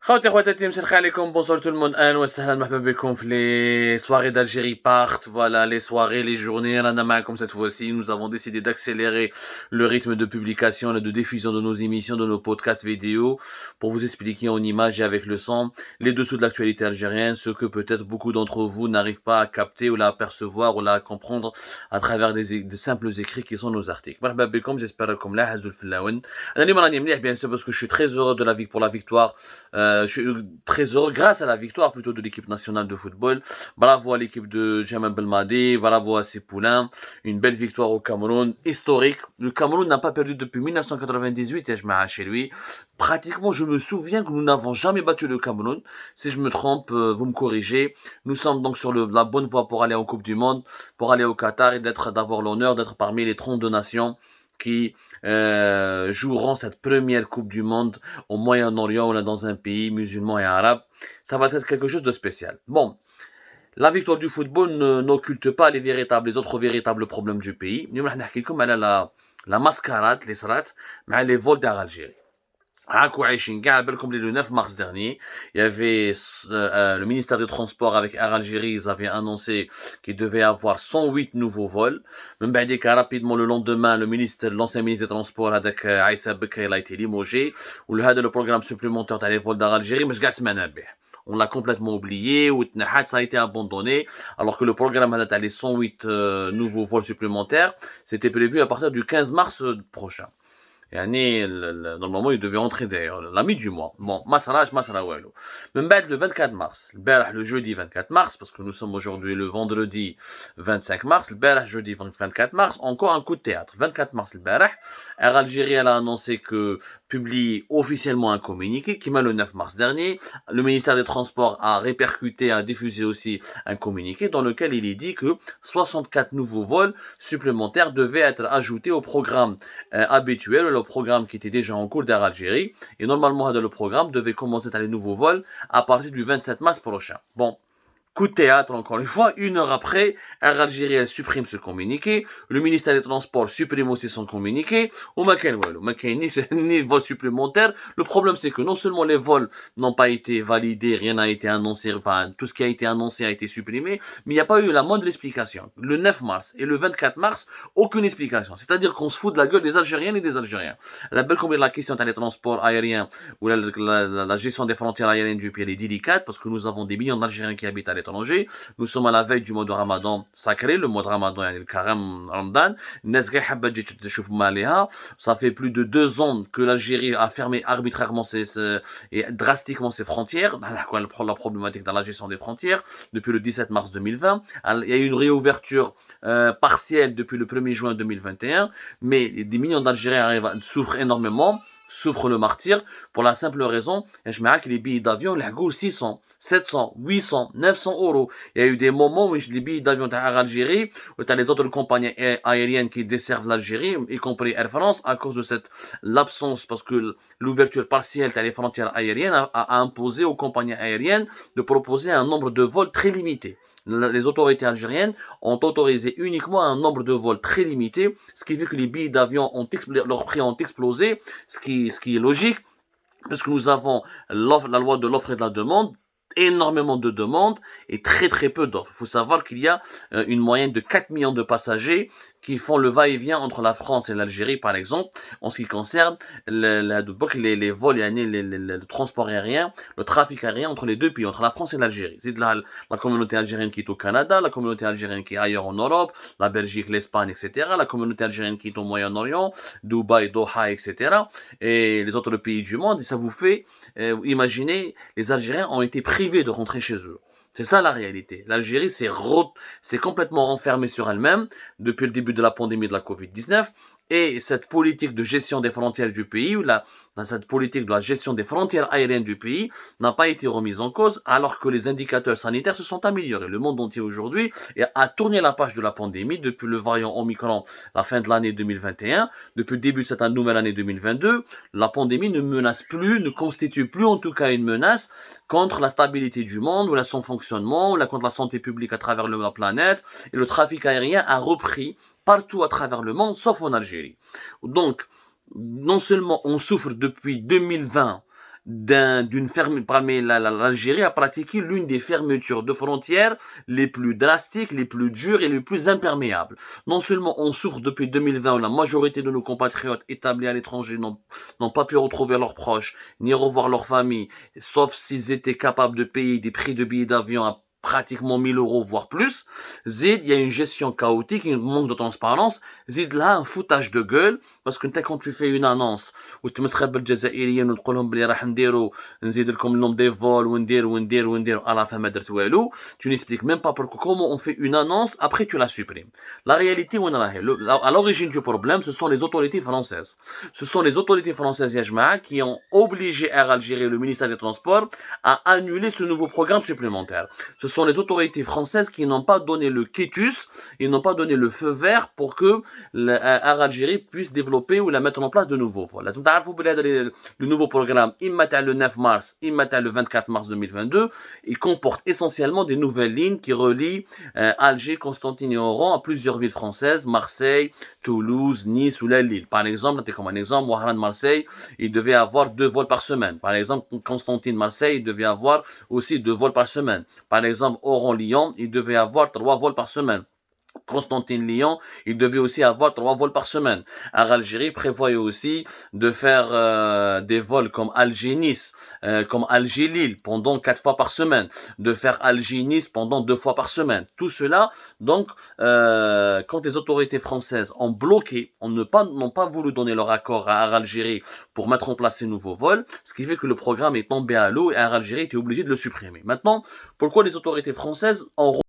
خوتي خواتاتي مساء عليكم bonsoir tout le monde اهلا وسهلا مرحبا بكم في les soirées d'Algérie partent, voilà les soirées, les journées رانا معكم cette fois-ci. Nous avons décidé d'accélérer le rythme de publication et de diffusion de nos émissions, de nos podcasts vidéo pour vous expliquer en images et avec le son les dessous de l'actualité algérienne, ce que peut-être beaucoup d'entre vous n'arrivent pas à capter ou à percevoir ou à comprendre à travers des simples écrits qui sont nos articles. مرحبا بكم, j'espère que لا هزوا الفلاون. انا اليوم راني مليح bien sûr parce que je suis très heureux de pour la victoire. Je suis très heureux grâce à la victoire plutôt de l'équipe nationale de football. Bravo à l'équipe de Jamal Belmadi, bravo à ses poulains. Une belle victoire au Cameroun, historique. Le Cameroun n'a pas perdu depuis 1998 et je m'arrache chez lui. Pratiquement, je me souviens que nous n'avons jamais battu le Cameroun. Si je me trompe, vous me corrigez. Nous sommes donc sur la bonne voie pour aller en Coupe du Monde, pour aller au Qatar et d'avoir l'honneur d'être parmi les 32 nations qui joueront cette première Coupe du Monde au Moyen-Orient ou dans un pays musulman et arabe. Ça va être quelque chose de spécial. Bon, la victoire du football n'occulte pas les autres véritables problèmes du pays. Nous allons vous parler de la mascarade, les vols d'Air Algérie. Le 9 mars dernier, il y avait le ministère des Transports avec Air Algérie, ils avaient annoncé qu'il devait y avoir 108 nouveaux vols. Même rapidement le lendemain, l'ancien ministre des Transports, Aïssa Bekri, a été limogé. Ou le programme supplémentaire des vols d'Air Algérie, mais on l'a complètement oublié, ou ça a été abandonné, alors que le programme a les 108 nouveaux vols supplémentaires, c'était prévu à partir du 15 mars prochain. Normalement, il devait entrer d'ailleurs, la mi du mois. Bon, masala walou. Même le 24 mars, le jeudi 24 mars, parce que nous sommes aujourd'hui le vendredi 25 mars, le jeudi 24 mars, encore un coup de théâtre. 24 mars, Air Algérie a annoncé que publie officiellement un communiqué qui m'a le 9 mars dernier. Le ministère des Transports a répercuté, a diffusé aussi un communiqué dans lequel il est dit que 64 nouveaux vols supplémentaires devaient être ajoutés au programme habituel, le programme qui était déjà en cours d'Air Algérie. Et normalement, le programme devait commencer à les nouveaux vols à partir du 27 mars prochain. Bon. Coup de théâtre, encore une fois, une heure après, Air Algérie supprime ce communiqué, le ministère des Transports supprime aussi son communiqué, ou ni vol supplémentaire. Le problème, c'est que non seulement les vols n'ont pas été validés, rien n'a été annoncé, enfin, tout ce qui a été annoncé a été supprimé, mais il n'y a pas eu la moindre explication. Le 9 mars et le 24 mars, aucune explication. C'est-à-dire qu'on se fout de la gueule des Algériennes et des Algériens. La belle combien la question des transports aériens ou la gestion des frontières aériennes du pays est délicate parce que nous avons des millions d'Algériens qui habitent à l'étranger. Nous sommes à la veille du mois de Ramadan sacré, le mois de Ramadan, le Karam Ramadan. Ça fait plus de 2 ans que l'Algérie a fermé arbitrairement et drastiquement ses frontières. La problématique dans la gestion des frontières depuis le 17 mars 2020. Il y a eu une réouverture partielle depuis le 1er juin 2021, mais des millions d'Algériens souffrent énormément, souffrent le martyr, pour la simple raison, que les billets d'avion, les 600, 700, 800, 900 euros. Il y a eu des moments où les billets d'avion à Algérie, où tu as les autres compagnies aériennes qui desservent l'Algérie, y compris Air France, à cause de l'absence, parce que l'ouverture partielle des frontières aériennes a imposé aux compagnies aériennes de proposer un nombre de vols très limité. Les autorités algériennes ont autorisé uniquement un nombre de vols très limité, ce qui fait que les billets d'avion leurs prix ont explosé, ce qui est logique, parce que nous avons la loi de l'offre et de la demande, énormément de demandes et très très peu d'offres. Il faut savoir qu'il y a une moyenne de 4 millions de passagers qui font le va-et-vient entre la France et l'Algérie, par exemple, en ce qui concerne les vols, le transport aérien, le trafic aérien entre les deux pays, entre la France et l'Algérie. C'est la communauté algérienne qui est au Canada, la communauté algérienne qui est ailleurs en Europe, la Belgique, l'Espagne, etc., la communauté algérienne qui est au Moyen-Orient, Dubaï, Doha, etc., et les autres pays du monde, et ça vous fait imaginer, les Algériens ont été privés de rentrer chez eux. C'est ça la réalité. L'Algérie s'est complètement renfermée sur elle-même depuis le début de la pandémie de la Covid-19 et cette politique de gestion des frontières du pays, cette politique de la gestion des frontières aériennes du pays n'a pas été remise en cause alors que les indicateurs sanitaires se sont améliorés. Le monde entier aujourd'hui a tourné la page de la pandémie depuis le variant Omicron la fin de l'année 2021, depuis le début de cette nouvelle année 2022. La pandémie ne menace plus, ne constitue plus en tout cas une menace contre la stabilité du monde ou son fonctionnement ou contre la santé publique à travers la planète, et le trafic aérien a repris partout à travers le monde, sauf en Algérie. Donc, non seulement on souffre depuis 2020 l'Algérie a pratiqué l'une des fermetures de frontières les plus drastiques, les plus dures et les plus imperméables. Non seulement on souffre depuis 2020 où la majorité de nos compatriotes établis à l'étranger n'ont pas pu retrouver leurs proches, ni revoir leurs familles, sauf s'ils étaient capables de payer des prix de billets d'avion à pratiquement 1000 euros, voire plus. Zid, il y a une gestion chaotique, un manque de transparence. Zid, là, un foutage de gueule, parce que quand tu fais une annonce, ou tu مسخر بالجزائريين وتقول لهم بلي راح نديروا نزيد لكم le nombre des vols وندير à la fin ما درت والو, tu n'expliques même pas pourquoi, comment on fait une annonce, après tu la supprimes. La réalité, à l'origine du problème, ce sont les autorités françaises. Ce sont les autorités françaises, Yajma, qui ont obligé Air Algérie, le ministère des Transports, à annuler ce nouveau programme supplémentaire. Ce sont les autorités françaises qui n'ont pas donné le quitus, ils n'ont pas donné le feu vert pour que Air Algérie puisse développer ou la mettre en place de nouveau. Voilà. Le nouveau programme, Immata le 9 mars, Immata le 24 mars 2022, il comporte essentiellement des nouvelles lignes qui relient Alger, Constantine et Oran à plusieurs villes françaises, Marseille, Toulouse, Nice ou Lille. Par exemple, comme un exemple, Ouaran de Marseille, il devait avoir 2 vols par semaine. Par exemple, Constantine Marseille, il devait avoir aussi 2 vols par semaine. Par exemple, Oran-Lyon, il devait avoir 3 vols par semaine. Constantine-Lyon, il devait aussi avoir 3 vols par semaine. Air Algérie prévoyait aussi de faire des vols comme Alger-Nice, comme Alger-Lille pendant 4 fois par semaine, de faire Alger-Nice pendant 2 fois par semaine. Tout cela, donc, quand les autorités françaises ont bloqué, n'ont pas voulu donner leur accord à Air Algérie pour mettre en place ces nouveaux vols, ce qui fait que le programme est tombé à l'eau et Air Algérie était obligé de le supprimer. Maintenant, pourquoi les autorités françaises ont